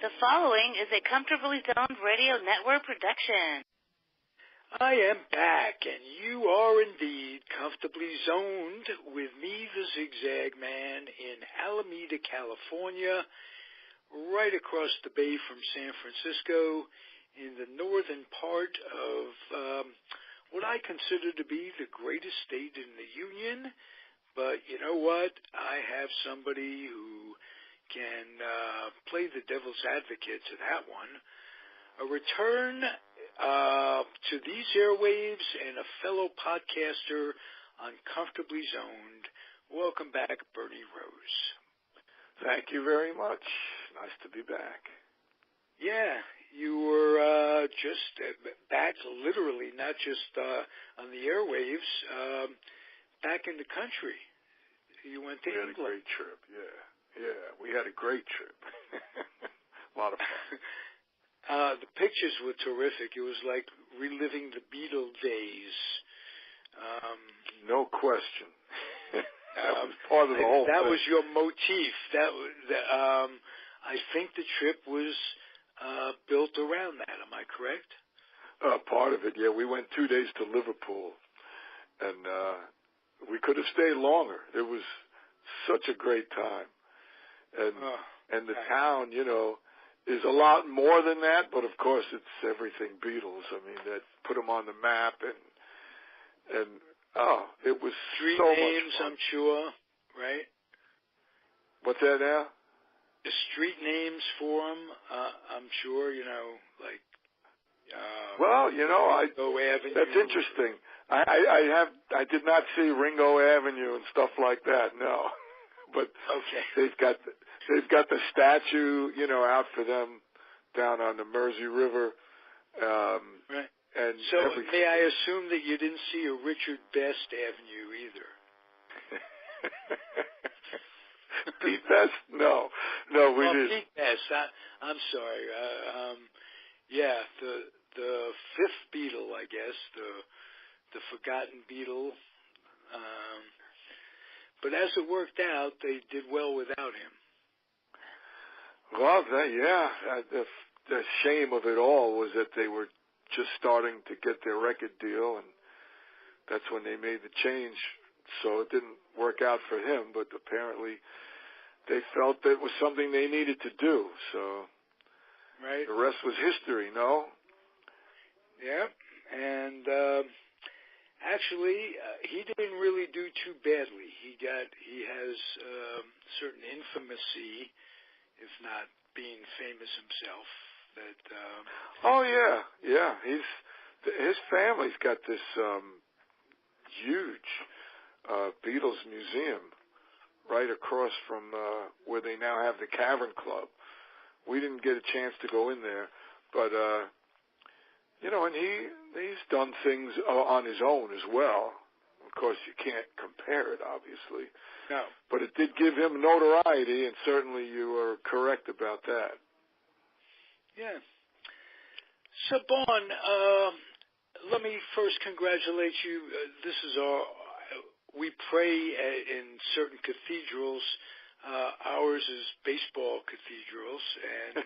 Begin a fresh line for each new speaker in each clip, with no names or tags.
The following is a Comfortably Zoned Radio Network production.
I am back, and you are indeed comfortably zoned with me, the Zigzag Man, in Alameda, California, right across the bay from San Francisco, in the northern part of what I consider to be the greatest state in the Union. But you know what? I have somebody who can play the devil's advocate to that one. A return to these airwaves and a fellow podcaster on Comfortably Zoned. Welcome back, Bernie Rose.
Thank you very much. Nice to be back.
Yeah, you were just back literally, not just on the airwaves, back in the country. You went to England.
We had a great trip, Yeah, we had a great trip. A lot of fun.
The pictures were terrific. It was like reliving the Beatle days.
No question. That was part of the whole
that
thing.
was your motif. I think the trip was built around that. Am I correct?
Part of it, yeah. We went 2 days to Liverpool, and we could have stayed longer. It was such a great time. And the town, you know, is a lot more than that, but of course it's everything Beatles. I mean, that put them on the map, and it was
street
so
names,
much fun.
I'm sure, right?
What's that now?
The street names for them, I'm sure, you know, like.
Well, you know,
Ringo Avenue.
That's interesting. I did not see Ringo Avenue and stuff like that. No, but
okay.
They've got the statue, you know, out for them down on the Mersey River.
Right.
And
so may I assume that you didn't see a Richard Best Avenue either?
Pete Best? No, we didn't.
Pete Best. I'm sorry. Yeah, the fifth Beatle, I guess, the forgotten Beatle. But as it worked out, they did well without him.
Well, the shame of it all was that they were just starting to get their record deal, and that's when they made the change. So it didn't work out for him, but apparently they felt that it was something they needed to do. So
right.
The rest was history, no?
Yeah, and actually, he didn't really do too badly. He has certain infamy, if not being famous himself.
Oh yeah. His family's got this huge Beatles museum right across from where they now have the Cavern Club. We didn't get a chance to go in there, but you know, and he's done things on his own as well. Of course, you can't compare it, obviously.
No.
But it did give him notoriety, and certainly you are correct about that.
Yeah. So, Bon, let me first congratulate you. This is we pray in certain cathedrals. Ours is baseball cathedrals, and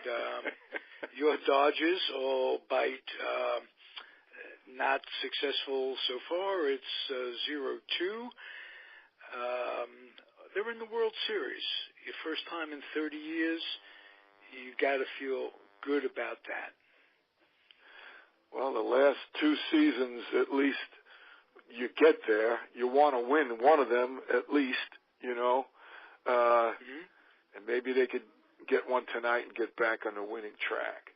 your Dodgers, albeit not successful so far, it's 0-2. They're in the World Series. Your first time in 30 years. You got to feel good about that.
Well, the last two seasons, at least, you get there. You want to win one of them, at least, you know. And maybe they could get one tonight and get back on the winning track.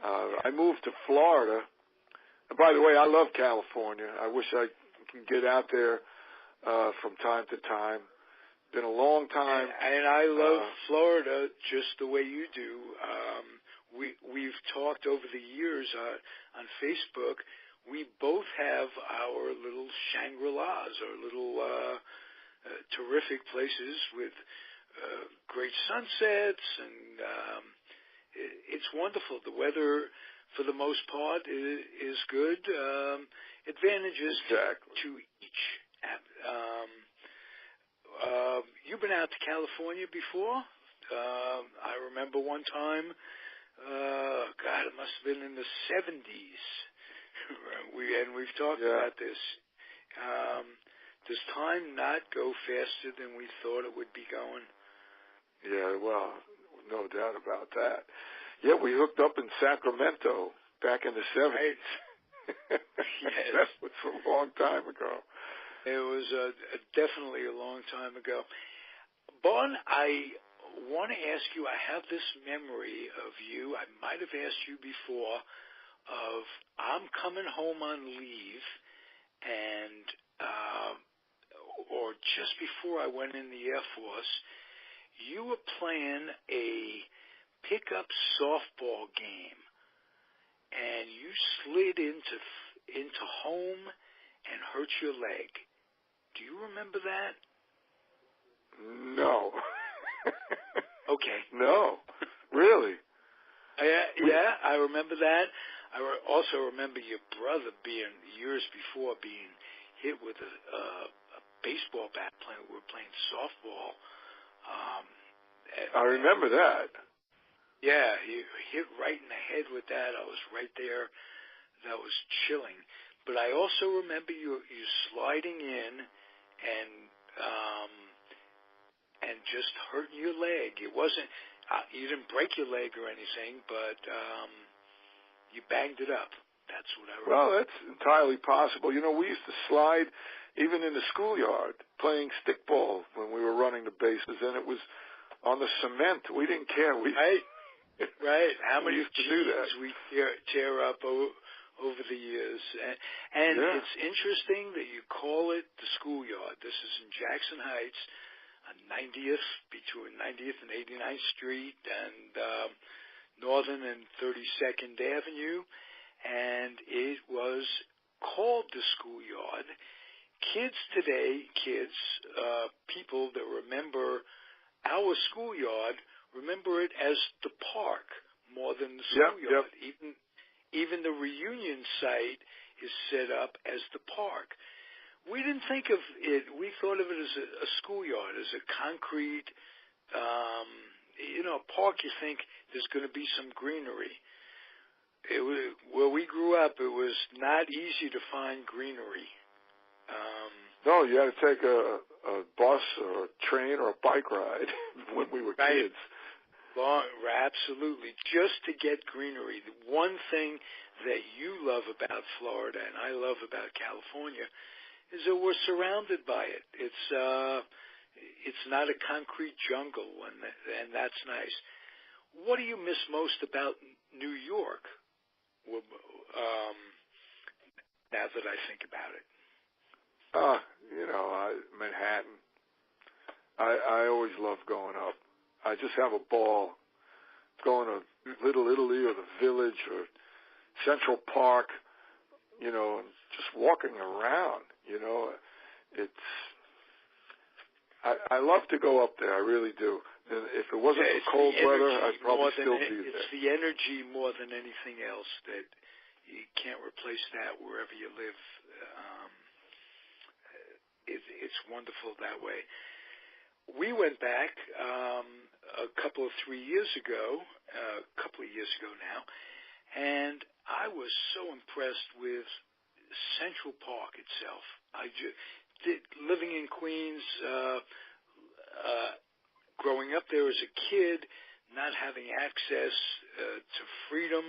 I moved to Florida. And by the way, I love California. I wish I can get out there from time to time. Been a long time.
And I love Florida just the way you do. We've talked over the years on Facebook. We both have our little Shangri-Las, our little terrific places with great sunsets, and it's wonderful. The weather, for the most part, is good. Advantages to each. You've been out to California before. I remember one time God, it must have been in the 70s. We've talked about this. Does time not go faster than we thought it would be going?
Yeah, well, no doubt about that. Yeah, we hooked up in Sacramento back in the 70s.
Right. Yes.
That was a long time ago.
It was definitely a long time ago. Bon, I want to ask you, I have this memory of you, I might have asked you before, of I'm coming home on leave, and or just before I went in the Air Force, you were playing a pickup softball game, and you slid into home and hurt your leg. Do you remember that?
No.
Okay.
No. Really?
Yeah, I remember that. I also remember your brother years before being hit with a baseball bat we were playing softball.
I remember that.
Yeah, he hit right in the head with that. I was right there. That was chilling. But I also remember you sliding in and just hurting your leg. It wasn't you didn't break your leg or anything, but you banged it up. That's what I remember.
Well, that's entirely possible. You know, we used to slide even in the schoolyard playing stickball when we were running the bases, and it was on the cement. We didn't care.
Right. How many
cheese
we tear up over the years. And It's interesting that you call it the schoolyard. This is in Jackson Heights, on 90th, between 90th and 89th Street, and Northern and 32nd Avenue. And it was called the schoolyard. Kids today, people that remember our schoolyard, remember it as the park more than the schoolyard.
Yep.
Even the reunion site is set up as the park. We didn't think of it. We thought of it as a schoolyard, as a concrete, park. You think there's going to be some greenery. Where we grew up, it was not easy to find greenery.
No, you had to take a bus or a train or a bike ride when we were kids.
Absolutely. Just to get greenery. The one thing that you love about Florida and I love about California is that we're surrounded by it. It's not a concrete jungle, and that's nice. What do you miss most about New York? Now that I think about it.
Manhattan. I always love going up. I just have a ball going to Little Italy or the Village or Central Park, and just walking around, I love to go up there. I really do. And if it wasn't for cold weather, I'd probably still be there.
It's the energy more than anything else that you can't replace that wherever you live. It's wonderful that way. We went back a couple of years ago now, and I was so impressed with Central Park itself. Living in Queens, growing up there as a kid, not having access to freedom,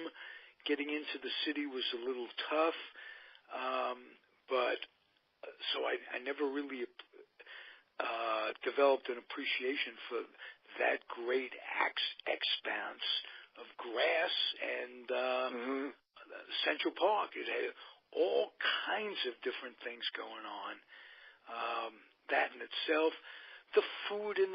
getting into the city was a little tough, so I never really developed an appreciation for that great expanse of grass and Central Park. It had all kinds of different things going on. That in itself, the food in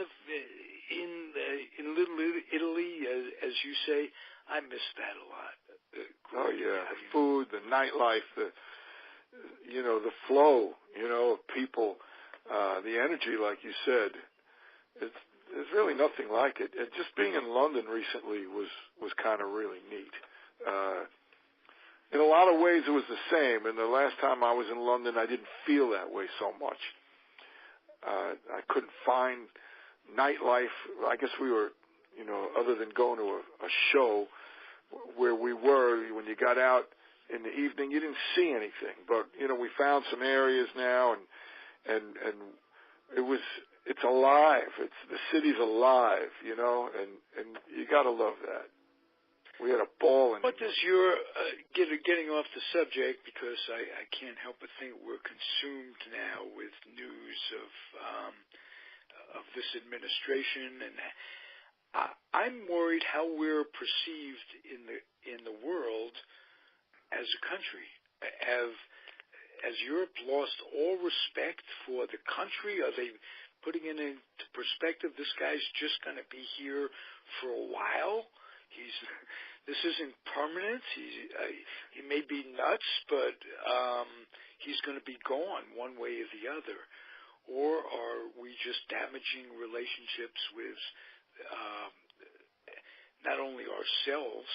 Little Italy, as you say, I miss that a lot.
The food, the nightlife, the flow, of people, the energy, like you said. There's really nothing like it. And just being in London recently was kind of really neat. In a lot of ways, it was the same. And the last time I was in London, I didn't feel that way so much. I couldn't find nightlife. I guess we were, other than going to a show, where we were, when you got out in the evening, you didn't see anything. But, we found some areas now, and it's alive. The city's alive, and you got to love that. We had a ball.
What does your, getting off the subject, because I can't help but think we're consumed now with news of this administration, and I'm worried how we're perceived in the world as a country. Has Europe lost all respect for the country? Are they putting it into perspective? This guy's just going to be here for a while. This isn't permanent. He may be nuts, but he's going to be gone one way or the other. Or are we just damaging relationships with not only ourselves,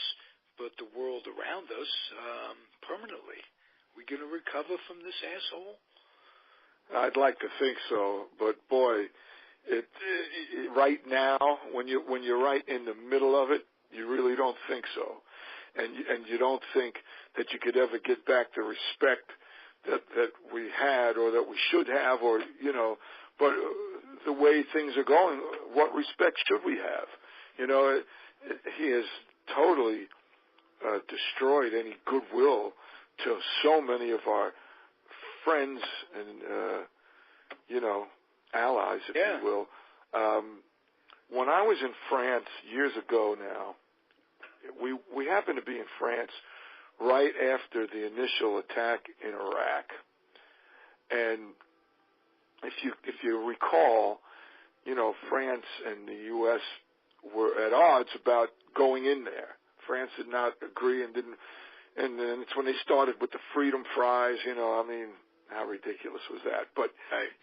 but the world around us permanently? We going to recover from this asshole?
I'd like to think so, but boy, right now, when you're right in the middle of it, you really don't think so, and you don't think that you could ever get back the respect that we had or that we should have, or but the way things are going, what respect should we have? He has totally destroyed any goodwill to so many of our friends and allies, if you will. When I was in France years ago now, we happened to be in France right after the initial attack in Iraq, and if you recall, France and the U.S. were at odds about going in there. France did not agree and didn't. And then it's when they started with the freedom fries, how ridiculous was that? But,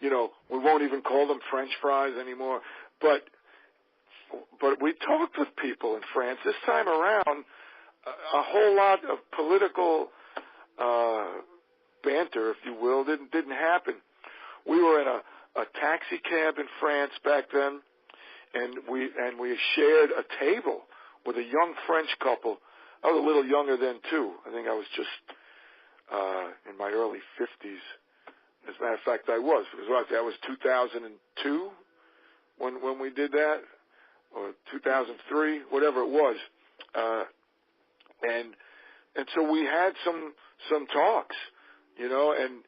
we won't even call them French fries anymore. But we talked with people in France. This time around, a whole lot of political banter, if you will, didn't happen. We were in a taxi cab in France back then, and we shared a table with a young French couple. I was a little younger then, too. I think I was just in my early 50s. As a matter of fact, I was. Because that was 2002 when we did that, or 2003, whatever it was. And so we had some talks, and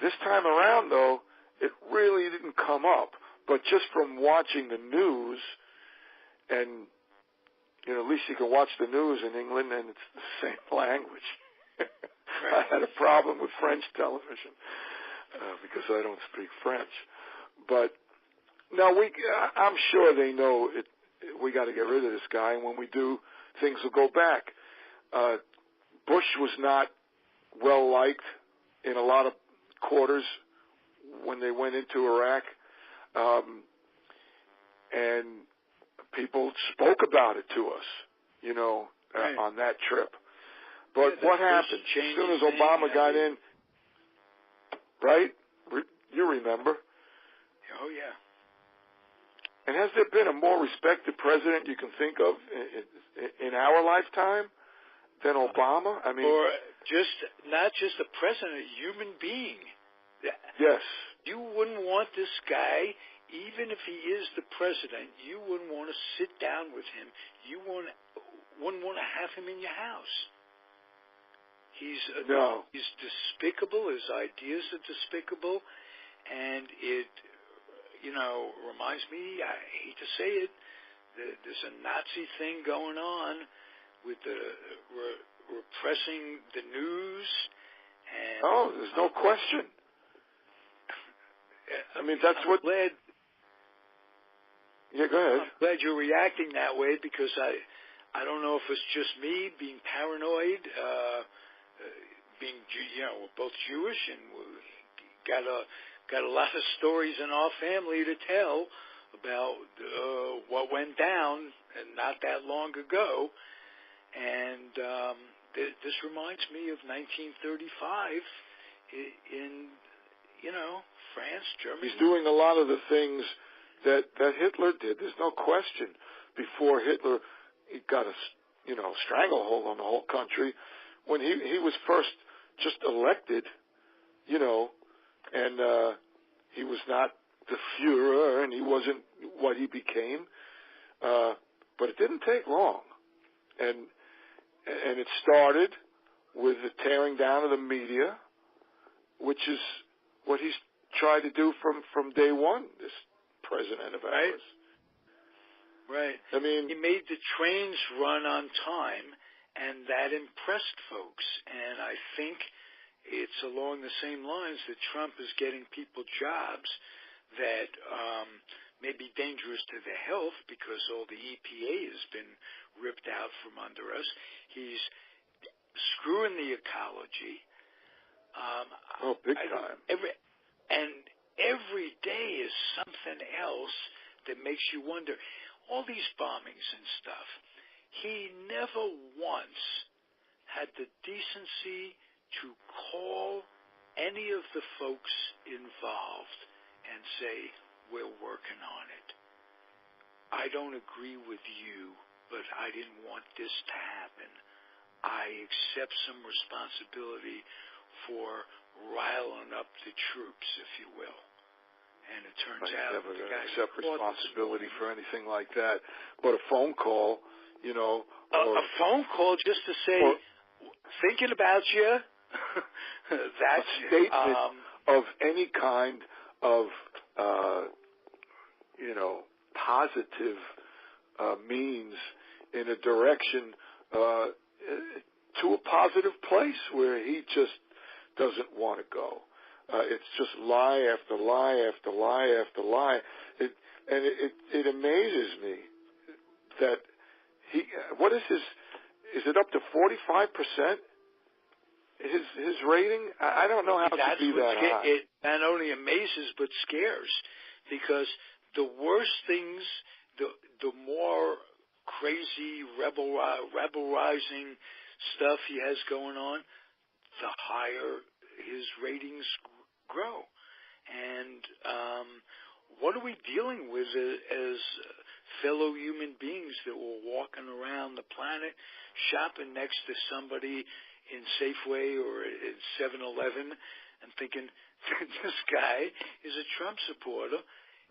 this time around, though, it really didn't come up. But just from watching the news, and at least you can watch the news in England, and it's the same language. I had a problem with French television because I don't speak French. But no, I'm sure they know it. We got to get rid of this guy, and when we do, things will go back. Bush was not well liked in a lot of quarters when they went into Iraq, and people spoke about it to us, on that trip. But what happened? As soon as Obama got in, right? You remember.
Oh, yeah.
And has there been a more respected president you can think of in our lifetime than Obama? I mean,
or not just a president, a human being.
Yes.
You wouldn't want this guy, even if he is the president, you wouldn't want to sit down with him. You wouldn't want to have him in your house. He's despicable. His ideas are despicable, and it, reminds me. I hate to say it. There's a Nazi thing going on with the repressing the news. And
there's no question. I mean, that's what. Yeah, go ahead.
I'm glad you're reacting that way, because I don't know if it's just me being paranoid, being we're both Jewish, and we got a lot of stories in our family to tell about what went down not that long ago, and this reminds me of 1935 in France, Germany.
He's doing a lot of the things that Hitler did. There's no question. Before Hitler, he got stranglehold on the whole country when he was first just elected, and he was not the Führer, and he wasn't what he became. But it didn't take long, and it started with the tearing down of the media, which is what he's tried to do from day one. This president of ours.
Right.
I mean,
he made the trains run on time, and that impressed folks. And I think it's along the same lines that Trump is getting people jobs that may be dangerous to their health because all the EPA has been ripped out from under us. He's screwing the ecology.
Big time.
Every day is something else that makes you wonder. All these bombings and stuff, he never once had the decency to call any of the folks involved and say, we're working on it. I don't agree with you, but I didn't want this to happen. I accept some responsibility for riling up the troops, if you will. And it turns out
never going to accept responsibility for anything like that. But a phone call,
a phone call just to say, thinking about you. That's
a statement of any kind of, positive means in a direction to a positive place where he just doesn't want to go. It's just lie after lie after lie after lie. It amazes me that what is is it up to 45%? His rating? I don't know how it could be that high.
It not only amazes but scares, because the worse things, the more crazy rebel-rising stuff he has going on, the higher his ratings grow. And what are we dealing with as fellow human beings that were walking around the planet shopping next to somebody in Safeway or at 7-Eleven and thinking, this guy is a Trump supporter.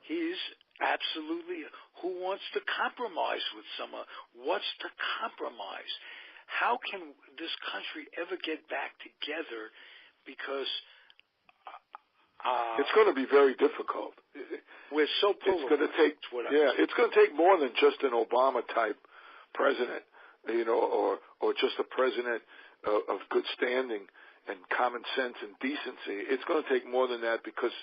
He's absolutely, who wants to compromise with someone? What's to compromise? How can this country ever get back together? Because
it's going to be very difficult.
We're so polarized.
It's going to take, it's going to take more than just an Obama type president, or just a president of good standing and common sense and decency. It's going to take more than that, because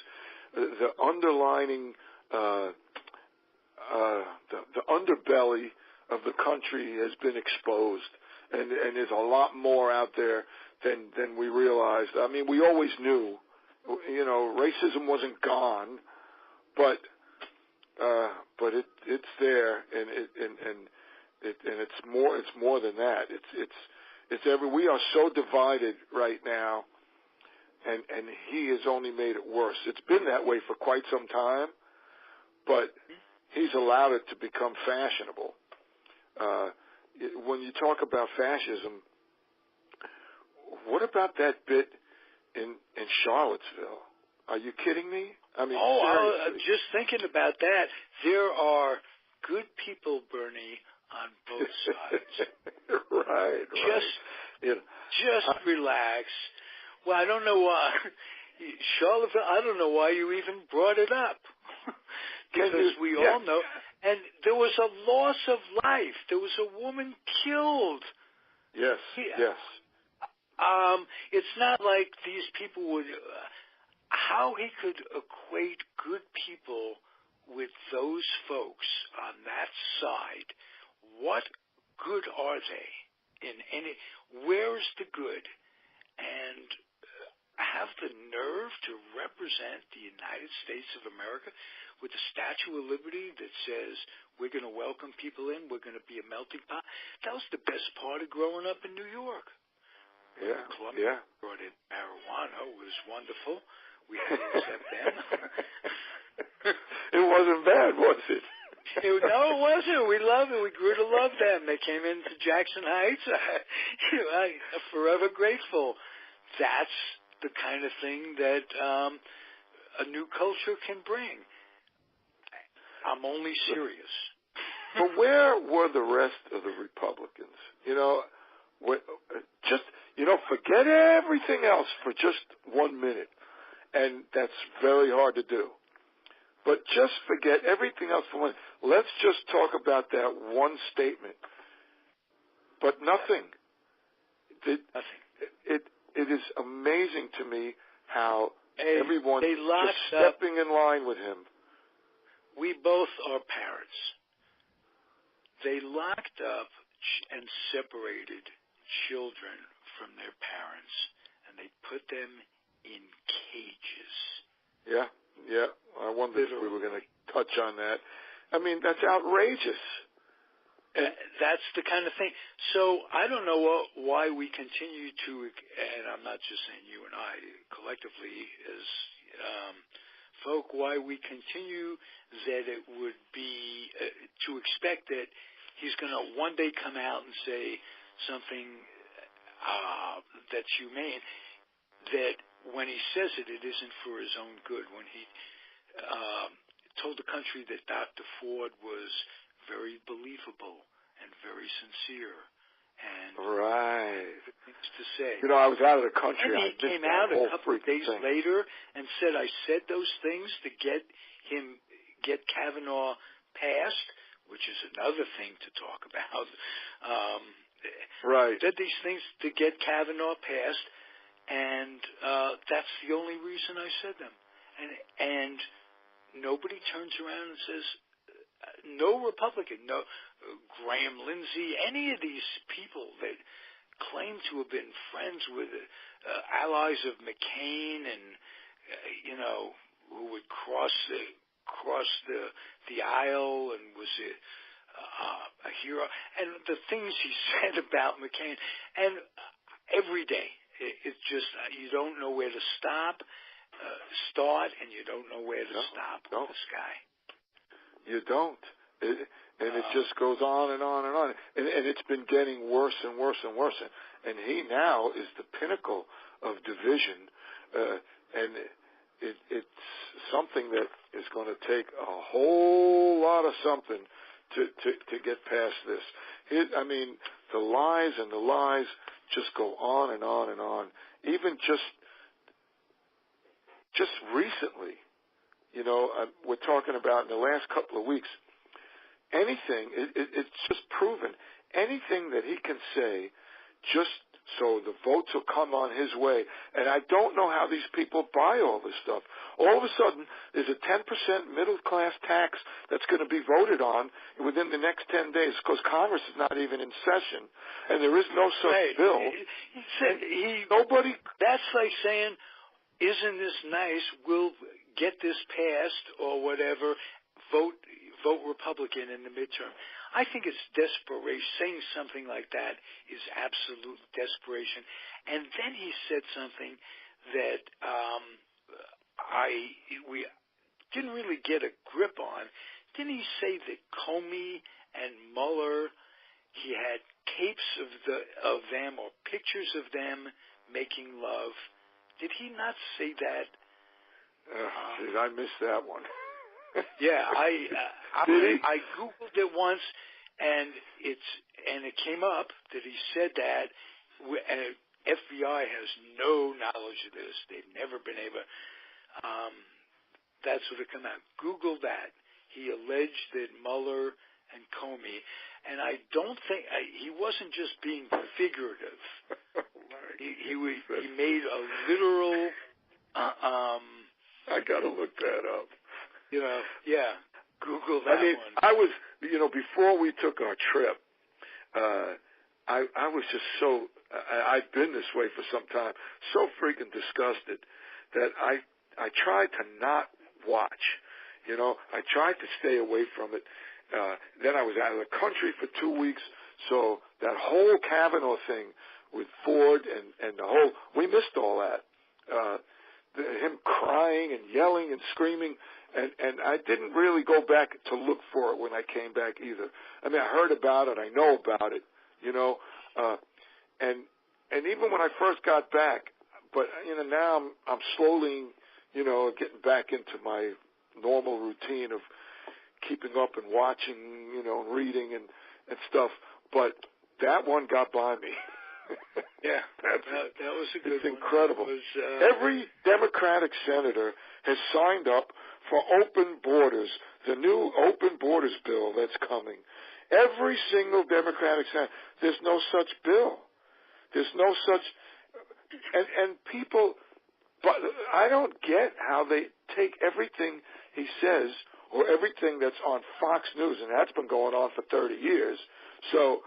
the underlining, the underbelly of the country has been exposed, and there's a lot more out there than we realized. I mean, we always knew, racism wasn't gone, but it's there, and it's more than that. We are so divided right now, and he has only made it worse. It's been that way for quite some time, but he's allowed it to become fashionable. When you talk about fascism, what about that bit in Charlottesville? Are you kidding me? I mean,
I'm just thinking about that. There are good people, Bernie, on both sides.
Right.
Just relax. Well, I don't know why. Charlottesville, I don't know why you even brought it up. Because we all know. And there was a loss of life. There was a woman killed.
Yes, yes.
It's not like these people would... how he could equate good people with those folks on that side. What good are they in any... Where's the good? And have the nerve to represent the United States of America with the Statue of Liberty that says we're going to welcome people in, we're going to be a melting pot. That was the best part of growing up in New York.
Yeah,
Columbia brought in marijuana. It was wonderful. We had to accept them.
It wasn't bad, was it?
No, it wasn't. We love it. We grew to love them. They came into Jackson Heights. I'm forever grateful. That's the kind of thing that a new culture can bring. I'm only serious.
But where were the rest of the Republicans? Forget everything else for just 1 minute. And that's very hard to do. But just forget everything else for 1 minute. Let's just talk about that one statement. But nothing. It is amazing to me how everyone is just stepping in line with him.
We both are parents. They locked up and separated children from their parents, and they put them in cages. Yeah.
I wondered if we were going to touch on that. I mean, that's outrageous.
That's the kind of thing. So I don't know why we continue to, and I'm not just saying you and I, collectively as folk, why we continue that it would be to expect that he's going to one day come out and say something that's humane, that when he says it, it isn't for his own good. When he told the country that Dr. Ford was very believable and very sincere, and things to say.
I was out of the country.
And he came out a couple of days later and said, "I said those things to get Kavanaugh passed," which is another thing to talk about. Said these things to get Kavanaugh passed, and that's the only reason I said them. And nobody turns around and says, no Republican, no Graham Lindsay, any of these people that claim to have been friends with allies of McCain and who would cross the aisle and was a hero, and the things he said about McCain, and every day it's just you don't know where to start, and you don't know where to stop with this guy.
You don't. It just goes on and on and on. And it's been getting worse and worse and worse. And he now is the pinnacle of division. And it's something that is going to take a whole lot of something to get past this. The lies and the lies just go on and on and on. Even just recently, we're talking about in the last couple of weeks, anything, it's just proven, anything that he can say just so the votes will come on his way. And I don't know how these people buy all this stuff. All of a sudden, there's a 10% middle-class tax that's going to be voted on within the next 10 days because Congress is not even in session, and there is no such bill.
That's like saying, isn't this nice? We'll get this passed or whatever. Vote Republican in the midterm. I think it's desperation. Saying something like that is absolute desperation. And then he said something that we didn't really get a grip on. Didn't he say that Comey and Mueller, he had tapes of them or pictures of them making love? Did he not say that?
I missed that one.
Yeah, I Googled it once, and it came up that he said that, and FBI has no knowledge of this. They've never been able. That's what it came out. Google that. He alleged that Mueller and Comey, and I don't think he wasn't just being figurative. He made a literal.
I got to look that up.
Google that one.
I was, before we took our trip, I was just so, I've been this way for some time, so freaking disgusted that I tried to not watch. I tried to stay away from it. Then I was out of the country for 2 weeks, so that whole Kavanaugh thing with Ford and the whole, we missed all that. him crying and yelling and screaming, and I didn't really go back to look for it when I came back either. I mean, I heard about it, I know about it, and even when I first got back, but now I'm slowly, getting back into my normal routine of keeping up and watching, and reading and stuff. But that one got by me.
Yeah, that was a good one.
It's incredible. Every Democratic senator has signed up for open borders, the new open borders bill that's coming. Every single Democratic senator. There's no such bill. There's no such, and people, but I don't get how they take everything he says or everything that's on Fox News, and that's been going on for 30 years. So,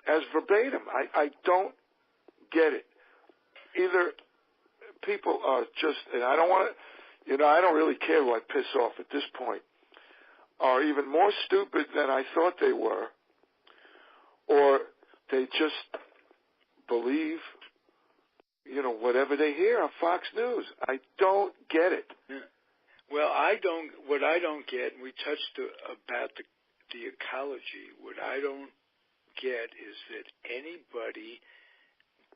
as verbatim, I don't get it. Either people are just, and I don't want to, I don't really care who I piss off at this point, are even more stupid than I thought they were, or they just believe, whatever they hear on Fox News. I don't get it.
Yeah. Well, what I don't get, and we touched about the ecology, what I don't get is that anybody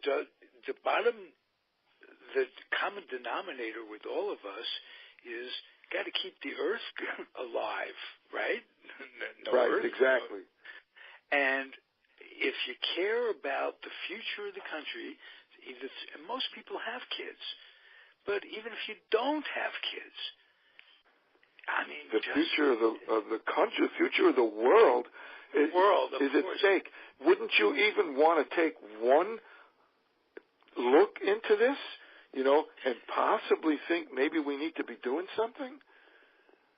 does, the common denominator with all of us is got to keep the earth alive, right? No
right,
earth,
exactly.
And if you care about the future of the country, and most people have kids, but even if you don't have kids, I mean,
the future of the country, the future of the world is at stake. Wouldn't you even want to take one look into this, and possibly think maybe we need to be doing something?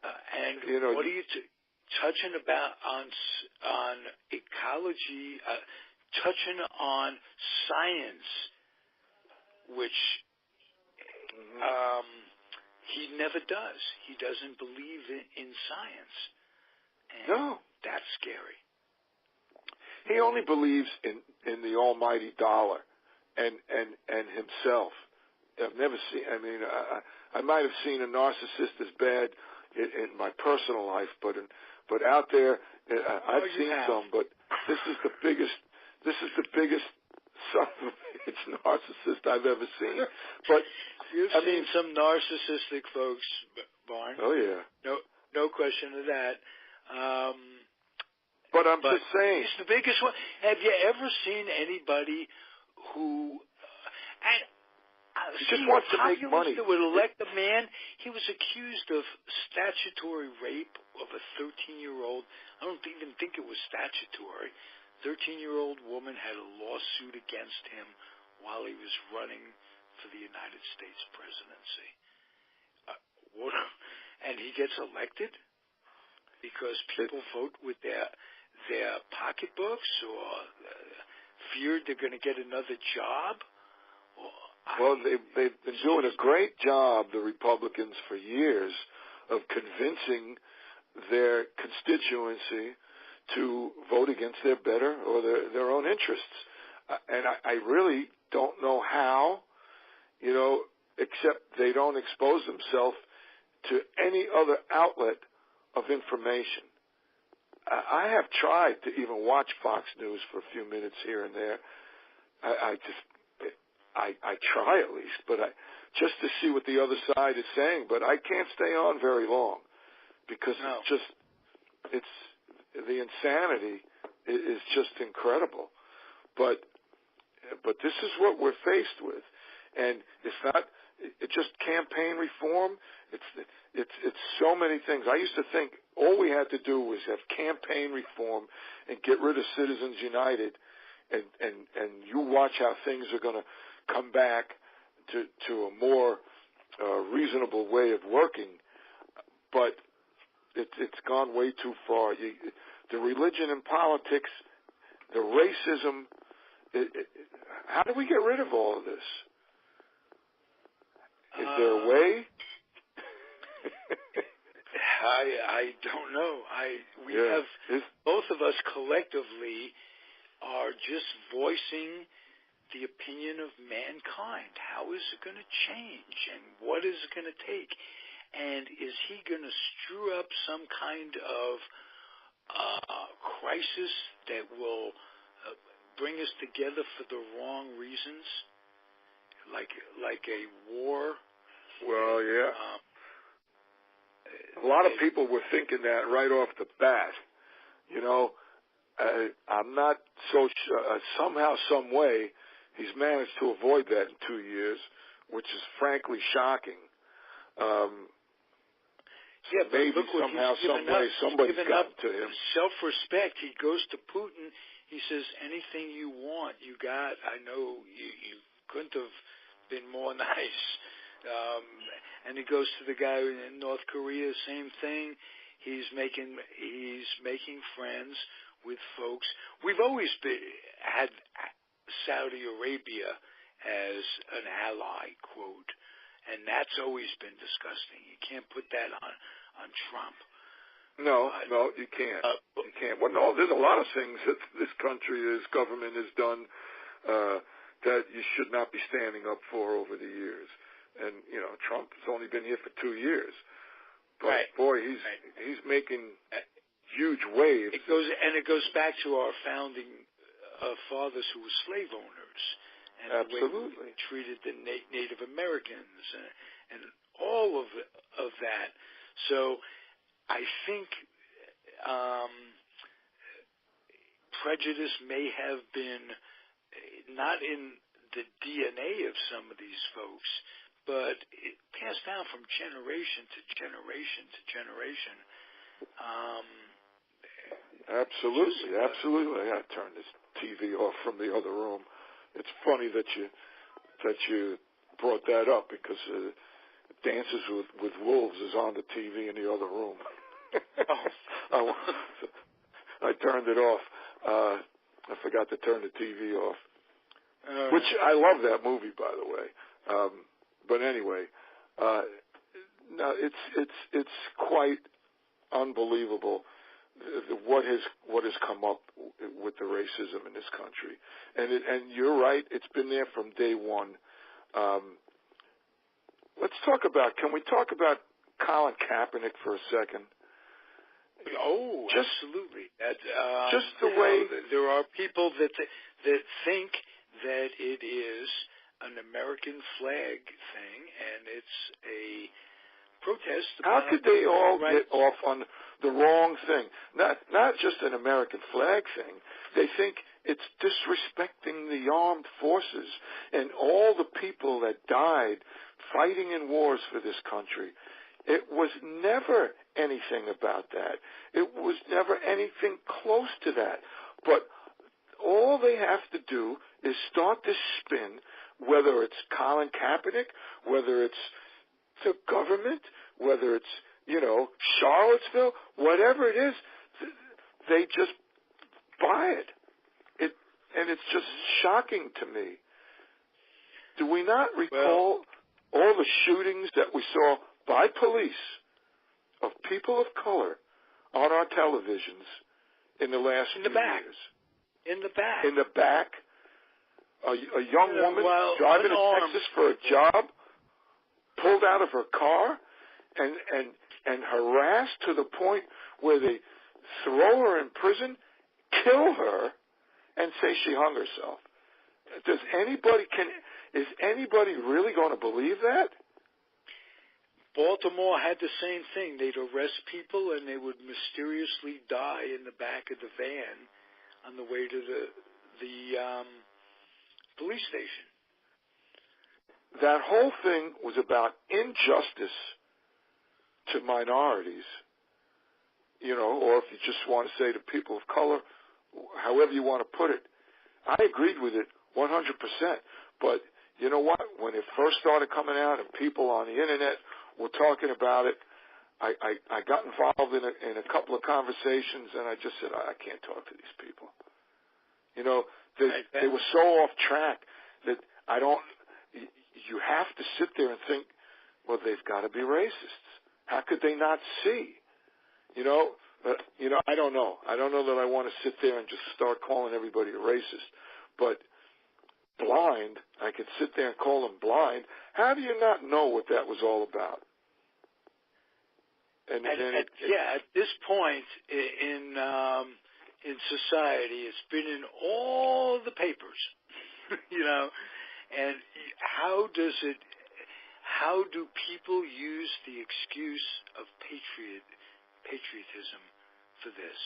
What are you touching about on ecology, touching on science, which he never does. He doesn't believe in science. And
no.
That's scary.
He only believes in the almighty dollar and himself. I've never seen, I might have seen a narcissist as bad in my personal life, but out there, I've seen some, but this is the biggest son of a bitch narcissist I've ever seen. But
you've seen some narcissistic folks, Barn.
Oh yeah.
No question of that.
But I'm just saying.
He's the biggest one. Have you ever seen anybody who
he just wants to make money?
That would elect a man. He was accused of statutory rape of a 13-year-old. I don't even think it was statutory. 13-year-old woman had a lawsuit against him while he was running for the United States presidency. And he gets elected because people vote with their pocketbooks or feared they're going to get another job.
Well, they've been doing a great job, the Republicans, for years of convincing their constituency to vote against their better or their own interests. And I really don't know how, except they don't expose themselves to any other outlet of information. I have tried to even watch Fox News for a few minutes here and there. I try at least, but just to see what the other side is saying. But I can't stay on very long because it's the insanity is just incredible. But this is what we're faced with, and it's not just campaign reform. It's so many things. I used to think all we had to do was have campaign reform and get rid of Citizens United, and you watch how things are going to come back to a more reasonable way of working. But it's gone way too far. The religion and politics, the racism. How do we get rid of all of this? Is there a way?
I don't know. We have both of us collectively are just voicing the opinion of mankind? How is it going to change, and what is it going to take? And is he going to strew up some kind of crisis that will bring us together for the wrong reasons, like a war?
Well, yeah. A lot of people were thinking that right off the bat. I'm not so somehow, some way, he's managed to avoid that in 2 years, which is frankly shocking.
Yeah, but
maybe
look what
somehow,
he's
some way, somebody's gotten to him.
Self-respect. He goes to Putin. He says, anything you want, you got. I know you couldn't have been more nice. And he goes to the guy in North Korea, same thing. He's making friends with folks. We've always had Saudi Arabia as an ally, quote, and that's always been disgusting. You can't put that on Trump.
No, you can't. You can't. Well, no, there's a lot of things that this country, this government has done that you should not be standing up for over the years. And Trump has only been here for 2 years, but
right.
Boy, he's making huge waves.
It goes back to our founding fathers who were slave owners, and
absolutely
the way we treated the Native Americans and all of that. So I think prejudice may have been not in the DNA of some of these folks, but it passed down from generation to generation to generation.
Absolutely. I gotta turn this TV off from the other room. It's funny that you brought that up because Dances with Wolves is on the TV in the other room. I turned it off. I forgot to turn the TV off. Which I love that movie, by the way. But anyway, no, it's quite unbelievable what has come up with the racism in this country, and you're right, it's been there from day one. Can we talk about Colin Kaepernick for a second?
Oh, absolutely.
Just the way
there are people that think that it is an American flag thing, and it's a protest.
How could they all get off on the wrong thing? Not just an American flag thing. They think it's disrespecting the armed forces and all the people that died fighting in wars for this country. It was never anything about that. It was never anything close to that. But all they have to do is start this spin, whether it's Colin Kaepernick, whether it's the government, whether it's, Charlottesville, whatever it is, they just buy it. And it's just shocking to me. Do we not recall all the shootings that we saw by police of people of color on our televisions in the last few years?
In the back.
In the back. A young woman driving to Texas for a job, pulled out of her car and harassed to the point where they throw her in prison, kill her, and say she hung herself. Is anybody really going to believe that?
Baltimore had the same thing. They'd arrest people and they would mysteriously die in the back of the van on the way to the police station.
That whole thing was about injustice to minorities, or if you just want to say to people of color, however you want to put it. I agreed with it 100%. But you know what? When it first started coming out and people on the internet were talking about it, I got involved in a couple of conversations, and I just said, I can't talk to these people. They were so off track that you have to sit there and think, well, they've got to be racists. How could they not see? But, I don't know. I don't know that I want to sit there and just start calling everybody a racist. But blind. I could sit there and call him blind. How do you not know what that was all about?
At this point in society, it's been in all the papers, And how do people use the excuse of patriotism for this?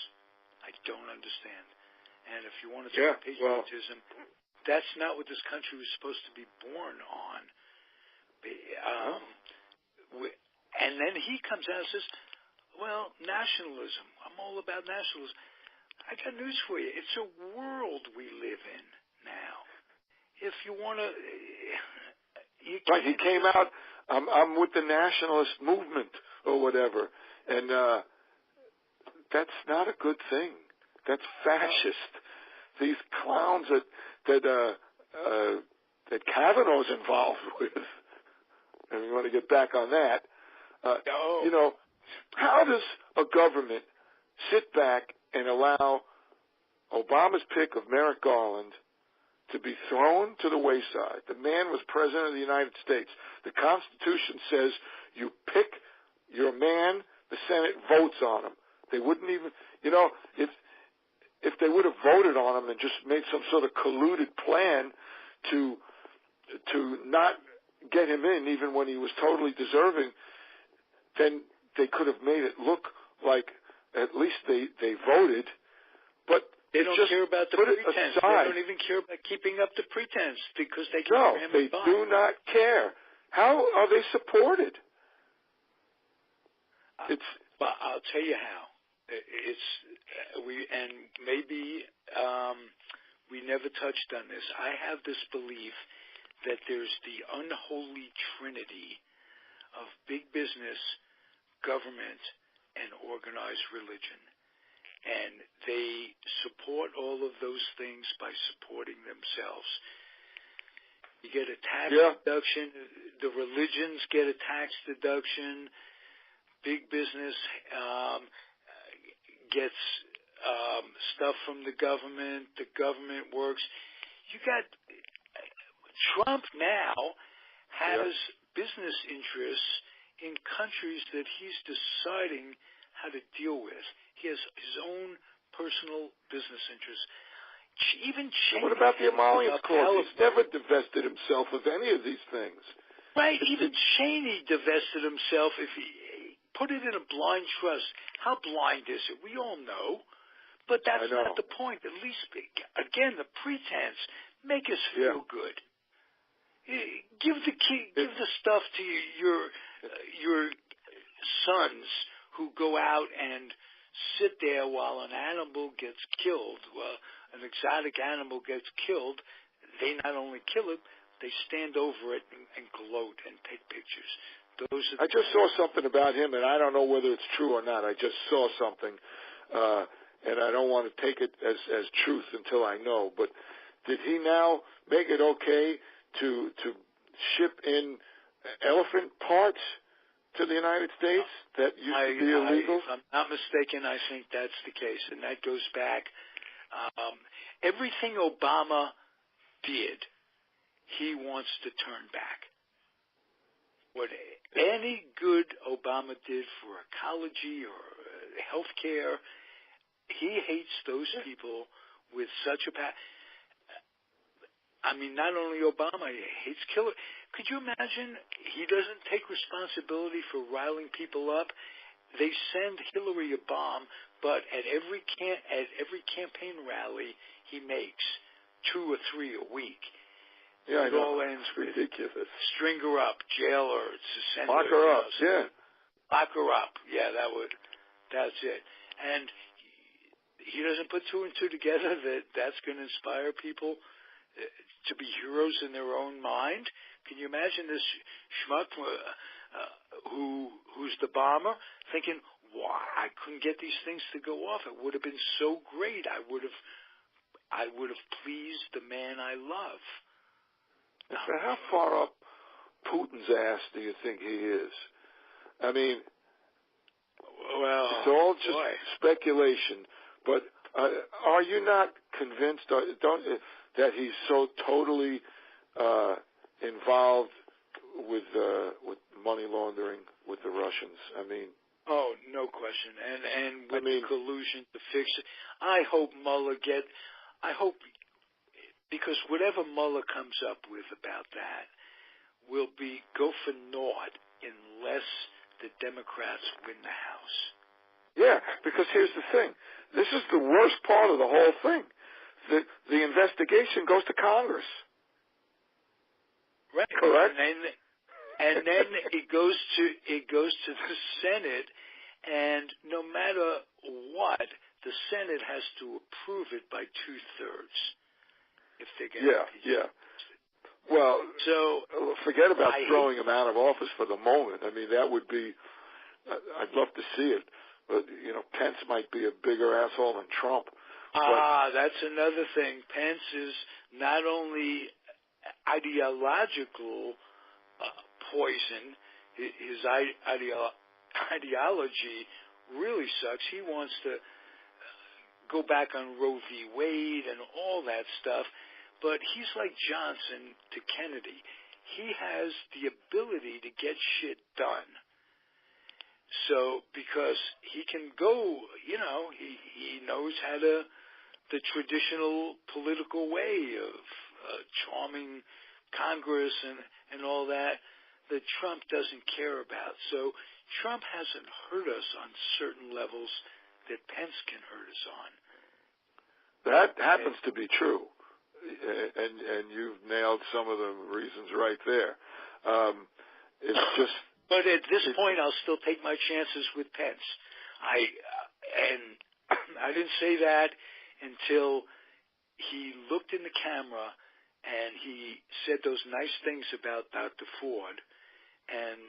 I don't understand. And if you want to talk patriotism, that's not what this country was supposed to be born on. And then he comes out and says, well, nationalism. I'm all about nationalism. I got news for you. It's a world we live in now. If you want to...
Right, he came out, I'm with the nationalist movement or whatever. And that's not a good thing. That's fascist. These clowns that Kavanaugh's involved with. And we want to get back on that. How does a government sit back and allow Obama's pick of Merrick Garland to be thrown to the wayside? The man was president of the United States. The Constitution says you pick your man, the Senate votes on him. They wouldn't even, if they would have voted on him and just made some sort of colluded plan to not get him in even when he was totally deserving, then they could have made it look like at least they voted. But
they don't care about the pretense. They don't even care about keeping up the pretense because they care him.
No, they do not care. How are they supported?
Well, I'll tell you how. We never touched on this. I have this belief that there's the unholy trinity of big business, government, and organized religion. And they support all of those things by supporting themselves. You get a tax deduction. The religions get a tax deduction. Big business gets stuff from the government. The government works. You got Trump now has business interests in countries that he's deciding how to deal with. He has his own personal business interests. Even Cheney.
What about the Emollients Clause? He's never divested himself of any of these things.
Right. Even Cheney divested himself if he put it in a blind trust. How blind is it? We all know. But that's not the point. At least, again, the pretense. Make us feel good. Give the stuff to your sons who go out and sit there while an animal gets killed. Well, an exotic animal gets killed. They not only kill it, they stand over it and gloat and take pictures. I
just saw something about him, and I don't know whether it's true or not. I just saw something, and I don't want to take it as truth until I know. But did he now make it okay to ship in elephant parts to the United States that used to be illegal?
If I'm not mistaken, I think that's the case, and that goes back. Everything Obama did, he wants to turn back. What any good Obama did for ecology or health care, he hates those people with such a not only Obama, he hates Hillary. Could you imagine he doesn't take responsibility for riling people up? They send Hillary a bomb, but at every campaign rally he makes, 2 or 3 a week.
Yeah,
it all ends
ridiculous.
String her up, jail her, suspend her.
Lock her up,
Lock her up. Yeah, that's it. And he doesn't put 2 and 2 together that's going to inspire people to be heroes in their own mind. Can you imagine this schmuck who's the bomber thinking, "Why I couldn't get these things to go off? It would have been so great. I would have pleased the man I love."
So how far up Putin's ass do you think he is? I mean,
well,
it's all just speculation. But are you not convinced? that he's so totally involved with money laundering with the Russians. I mean,
oh, no question, and with collusion to fix it. I hope because whatever Mueller comes up with about that will go for naught unless the Democrats win the House.
Yeah, because here's the thing. This is the worst part of the whole thing. The investigation goes to Congress.
Right.
Correct.
And then it goes to the Senate, and no matter what, the Senate has to approve it by 2/3 if they're going to impeach him.
Well,
so
forget about throwing him out of office for the moment. I mean, that would be. I'd love to see it, but Pence might be a bigger asshole than Trump.
That's another thing. Pence is not only ideological poison. His ideology really sucks. He wants to go back on Roe v. Wade and all that stuff. But he's like Johnson to Kennedy. He has the ability to get shit done. So, because he can go, he knows how the traditional political way of charming Congress and all that Trump doesn't care about. So, Trump hasn't hurt us on certain levels that Pence can hurt us on.
That happens to be true. And you've nailed some of the reasons right there. It's just.
But at this point, I'll still take my chances with Pence. I didn't say that until he looked in the camera and he said those nice things about Dr. Ford, and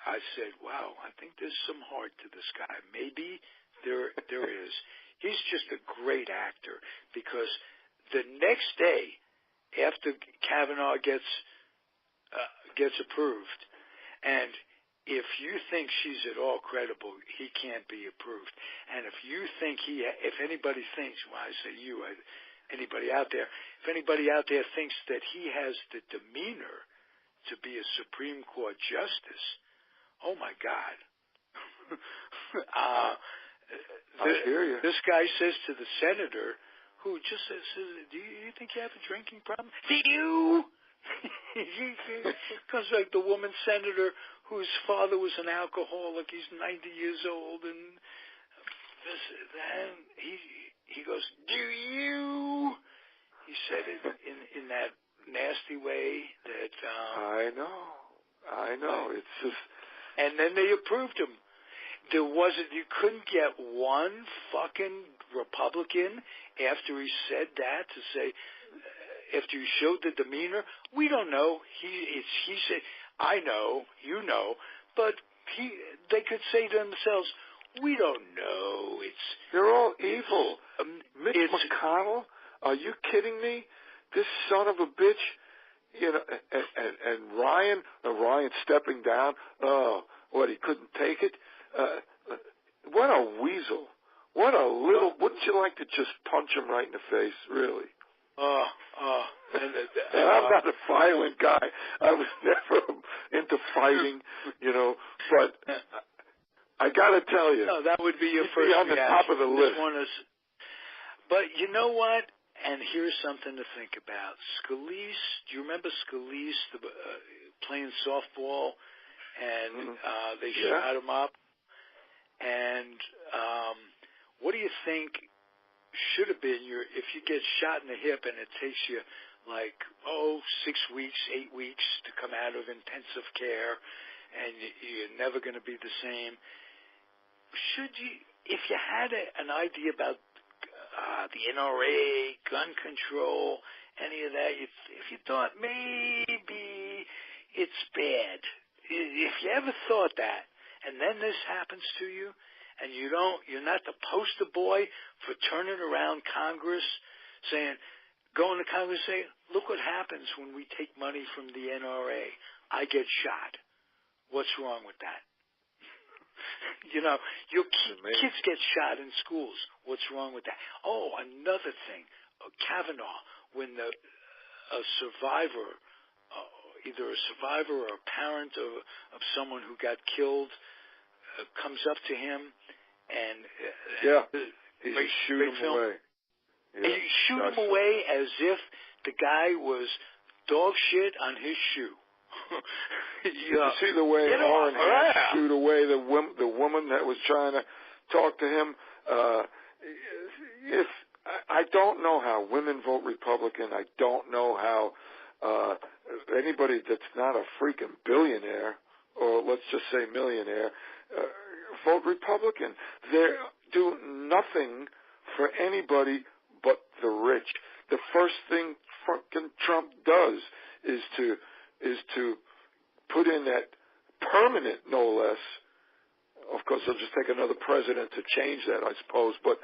I said, "Wow, I think there's some heart to this guy. Maybe there is." He's just a great actor because. The next day, after Kavanaugh gets approved, and if you think she's at all credible, he can't be approved. And if anybody thinks, well, I say you, anybody out there, if anybody out there thinks that he has the demeanor to be a Supreme Court justice, oh my God.
I hear you.
This guy says to the senator, who just says, do you think you have a drinking problem? Do you? Comes like the woman senator whose father was an alcoholic. He's 90 years old, and he goes, do you? He said it in that nasty way that.
I know. It's just.
And then they approved him. You couldn't get one fucking Republican after he said that to say, after he showed the demeanor, we don't know. He said, I know, you know, but they could say to themselves, we don't know.
They're all evil. Mitch McConnell, are you kidding me? This son of a bitch, and Ryan stepping down. Oh, he couldn't take it. What a weasel. Wouldn't you like to just punch him right in the face, really? And I'm not a violent guy. I was never into fighting, but I got to tell you.
No, that would be your first
on the top of the list.
But you know what? And here's something to think about. Scalise, do you remember Scalise playing softball? And they shot him up. And what do you think should have been if you get shot in the hip and it takes you 6 weeks, 8 weeks to come out of intensive care and you're never going to be the same? If you had an idea about the NRA, gun control, any of that, if you thought maybe it's bad, if you ever thought that, and then this happens to you, and you're not the poster boy for turning around Congress, going to Congress saying, look what happens when we take money from the NRA. I get shot. What's wrong with that? Your kids get shot in schools. What's wrong with that? Oh, another thing. Kavanaugh. when a survivor, either a survivor or a parent of someone who got killed, comes up to him and
he shoot him away.
Yeah, you shoot him away as if the guy was dog shit on his shoe.
You see the way Orrin Hatch shoot away the woman that was trying to talk to him? If I don't know how women vote Republican. I don't know how anybody that's not a freaking billionaire, or let's just say millionaire, vote Republican. They do nothing for anybody but the rich. The first thing fucking Trump does is to put in that permanent, no less. Of course, they'll just take another president to change that, I suppose. But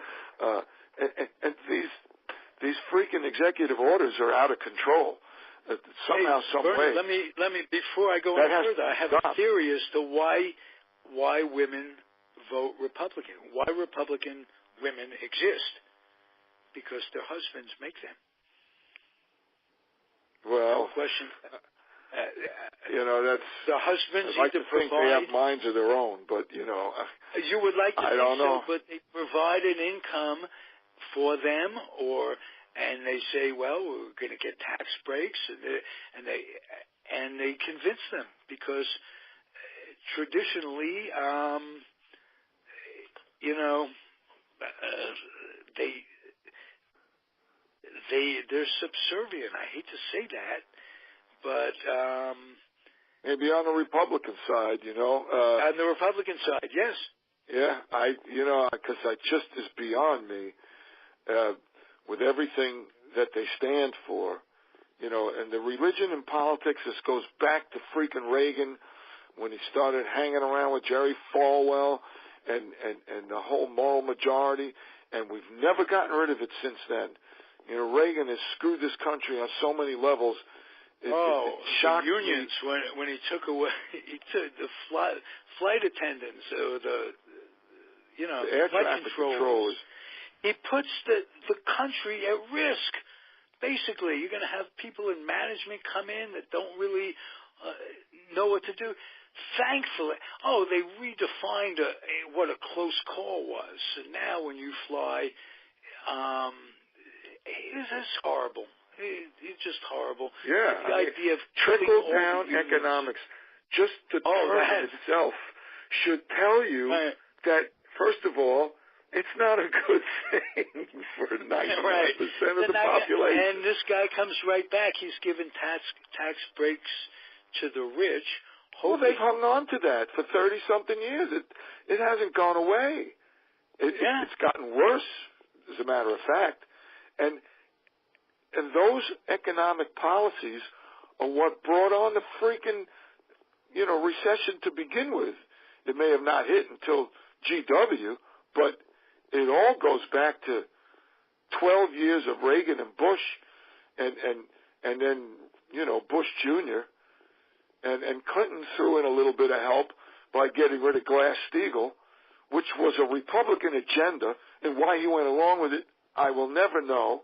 and these freaking executive orders are out of control. Somehow, some way.
Let me. Before I go any further, I have a theory as to why women vote Republican. Why Republican women exist? Because their husbands make them.
Well,
no question.
That's
the husbands.
I'd like to think they have minds of their own, but
you would like to
I
think
don't know.
so, but they provide an income for them, and they say, well, we're going to get tax breaks, and they convince them because traditionally, they're subservient. I hate to say that, but
maybe on the Republican side,
on the Republican side, yes.
Yeah, because I just is beyond me with everything that they stand for, and the religion and politics. This goes back to freaking Reagan when he started hanging around with Jerry Falwell and the whole moral majority, and we've never gotten rid of it since then. Reagan has screwed this country on so many levels. It shocked
the unions when he took away the flight attendants or the
air
flight
traffic
controllers. He puts the country at risk. Basically, you're going to have people in management come in that don't really know what to do. Thankfully, they redefined what a close call was. And now when you fly, it's horrible. It's just horrible.
Yeah.
The idea of
trickle-down economics, just the term itself, should tell you that, first of all, it's not a good thing for 99% of the population.
And this guy comes right back. He's given tax breaks to the rich.
Well, they've hung on to that for 30-something years. It hasn't gone away. It's gotten worse, as a matter of fact. And those economic policies are what brought on the freaking, recession to begin with. It may have not hit until GW, but it all goes back to 12 years of Reagan and Bush, and then Bush Jr. and Clinton threw in a little bit of help by getting rid of Glass-Steagall, which was a Republican agenda, and why he went along with it, I will never know.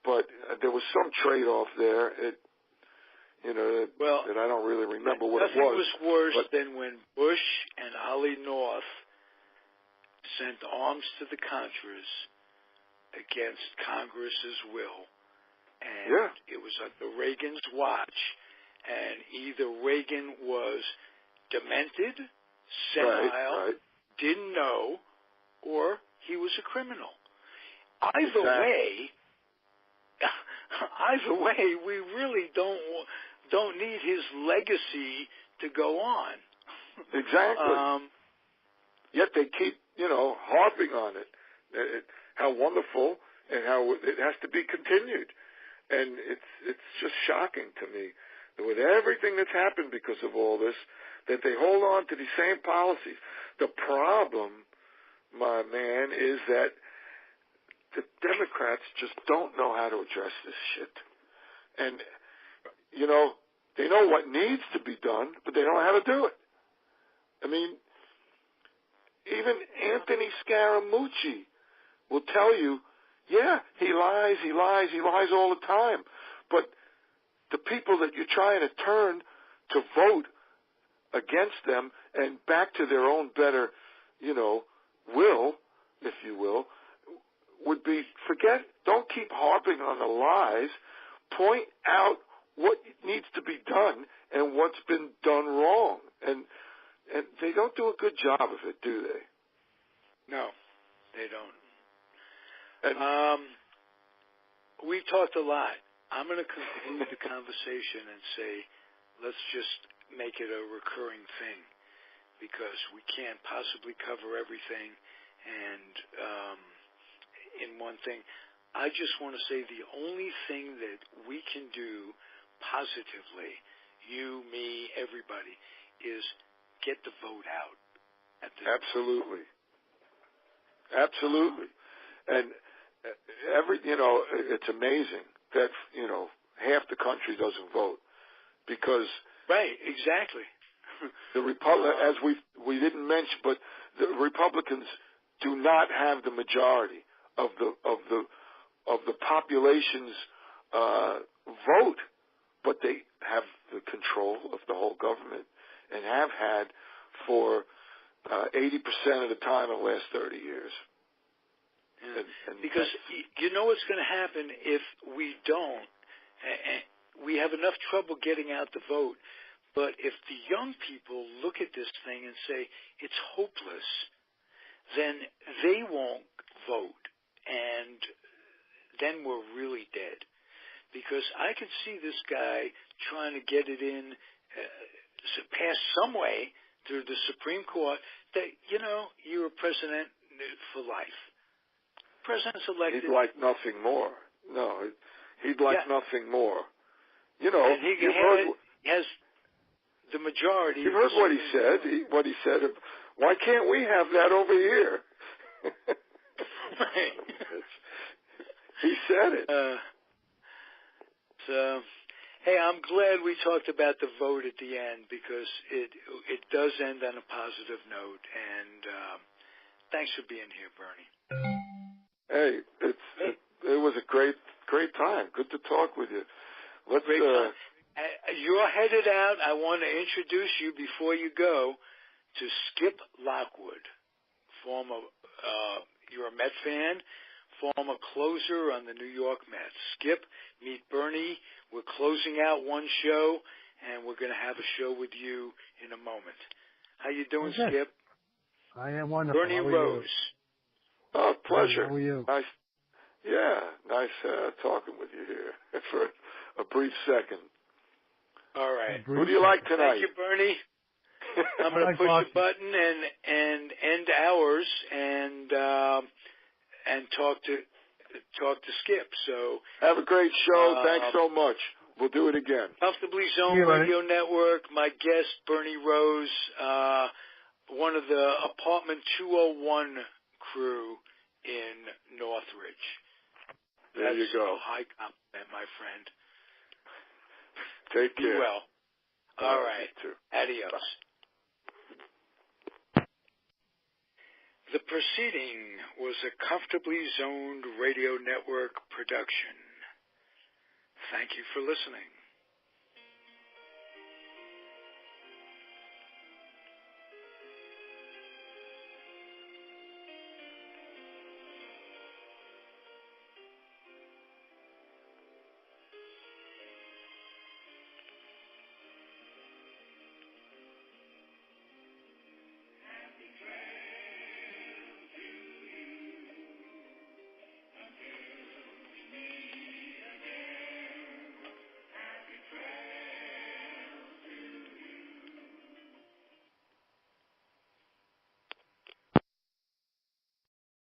But there was some trade-off there. That I don't really remember what it was.
Nothing was worse than when Bush and Ollie North sent arms to the Contras against Congress's will. And it was under Reagan's watch. And either Reagan was demented, senile, didn't know, or he was a criminal. Either way, we really don't need his legacy to go on.
Exactly. Yet they keep, harping on it. How wonderful and how it has to be continued. And it's just shocking to me that with everything that's happened because of all this, that they hold on to these same policies. The problem, my man, is that the Democrats just don't know how to address this shit. And, they know what needs to be done, but they don't know how to do it. I mean, even Anthony Scaramucci will tell you, Yeah, he lies all the time. But the people that you're trying to turn to vote against them and back to their own better, will, if you will, would be don't keep harping on the lies. Point out what needs to be done and what's been done wrong. And they don't do a good job of it, do they?
No, they don't.
And,
we've talked a lot. I'm going to conclude the conversation and say, let's just make it a recurring thing, because we can't possibly cover everything. And in one thing, I just want to say the only thing that we can do positively, you, me, everybody, is get the vote out.
Absolutely. And it's amazing that, half the country doesn't vote because.
Right, exactly.
The as we didn't mention, but the Republicans do not have the majority of the population's vote, but they have the control of the whole government and have had for 80% of the time in the last 30 years.
Yeah. Because you know what's going to happen if we don't. We have enough trouble getting out the vote, but if the young people look at this thing and say it's hopeless, then they won't vote, and then we're really dead. Because I could see this guy trying to get it in, pass some way through the Supreme Court that, you're a president for life. President's elected.
He'd like nothing more. No, he'd like nothing more.
And he has the majority.
You heard what he said. Why can't we have that over here?
Right.
He said it.
So, hey, I'm glad we talked about the vote at the end, because it does end on a positive note. And thanks for being here, Bernie.
Hey, it was a great time. Good to talk with you.
Great time. You're headed out. I want to introduce you before you go to Skip Lockwood, you're a Met fan, former closer on the New York Mets. Skip, meet Bernie. We're closing out one show, and we're going to have a show with you in a moment. How you doing, Skip?
I am wonderful.
Bernie Rose.
Oh, pleasure.
How are you?
Nice. Yeah, nice talking with you here for a brief second.
All right.
Who do you like tonight?
Thank you, Bernie. I'm going to push a button and end ours and talk to Skip. So
have a great show. Thanks so much. We'll do it again.
Comfortably Zoned Radio Network. My guest, Bernie Rose, one of the Apartment 201 crew in Northridge.
There you go.
A high compliment, my friend.
Take care.
Be well. All right. Adios. Bye. The proceeding was a Comfortably Zoned Radio Network production. Thank you for listening.